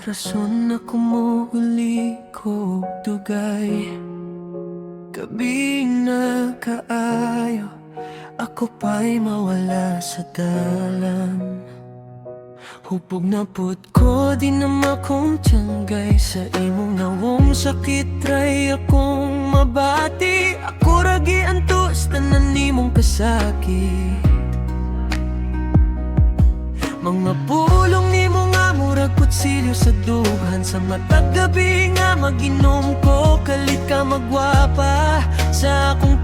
rason na kumuuli ko dugay. Gabing nakaayo, ako pa'y mawala sa dalan. Hupog na pud ko, di na makong tiyanggay. Sa imong nawong sakit, try akong mabati. Ako ragi antos, tanan nimong kasakit. Mga pulong nimo nga murag kutsilyo sa dughan. Sa matag gabi nga mag-inom ko, kalit ka magwapa sa akong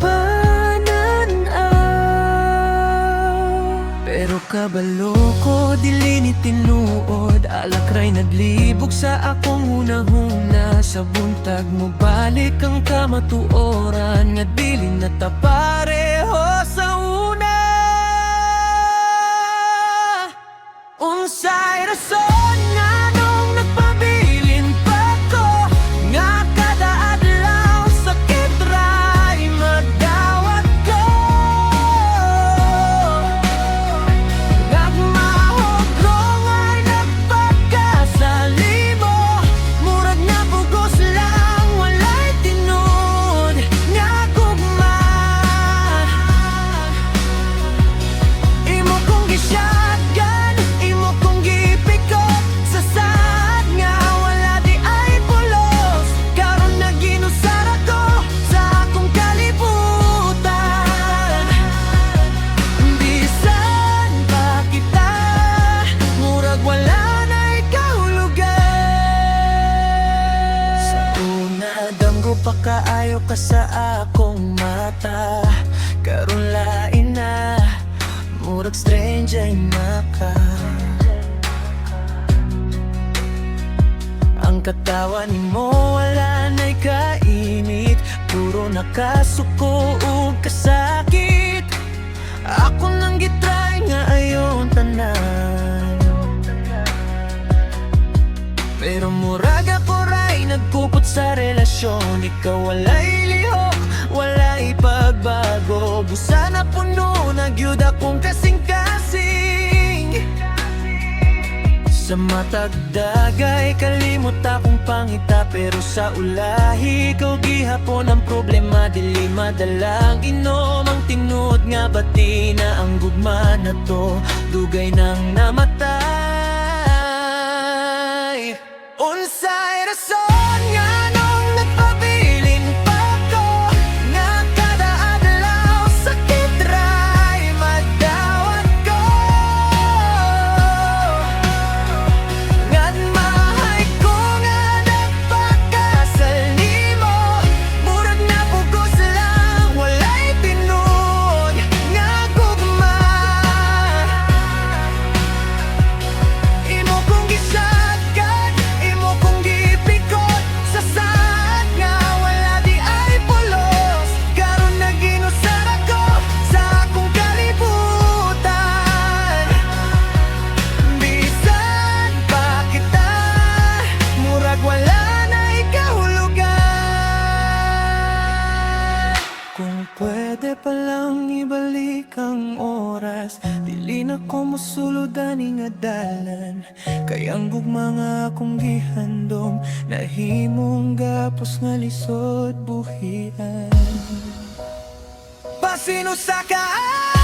pero kabalo ko, dili ni tinuod. Alakray naglibog sa akong hunahuna. Sa buntag mo balik ang kamatuoran. Nga dili na ta pareho sa una. Unsay rason nga nung nagpabilin pa ko, nga kada adlaw sakit ray magdawat ko. Nagmahogrong ay nagpagkasalimo, murag na bugos lang walay tinud. Nga gugman imo kong gisyatgan, imo kong gipikot sa saad nga wala di ay pulos. Karon na ginusar ako sa akong kalibutan. Bisan pa kita, murag wala na'y kahulugan. Sa una damgo pa kaayo ka sa akong mata. Karon lain na, murag stranger na ka. Ang katawan nimo wala na'y kainit, puro nakasuko ug kasakit. Ako nang gitry nga ayon tanan, pero murag ako ray nagkupot sa relasyon. Ikaw walay lihok, walay pagbago. Busa na puno, nagyud akong kasing-kasing. Sa matag dagay, kalimot akong pangita. Pero sa ulahi, ikaw gihapon ang problema. Dili madalang inom ang tinud nga bati na ang gugma na to. Dugay nang namatay. Unsay rason nga nung nagpabilin pa ko, nga kada adlaw sakit ray magdawat ko. Ngan mahay ko nga nagpagkasalimo, murag na bugos lang walay tinud. Nga gugma imo kong gisagad, imo kong gipikot sa saad nga wala di ay pulos. Karon na ginusar ako sa akong kalibutan. Bisan pa kita, murag wala na'y kahulugan. Kung pwede palang ibalik ang oras, dili na ko mosulod ani nga dalan. Kayang gugma nga akong gihandom, nahimong gapos nga lisod buhian. Pasino sa kaan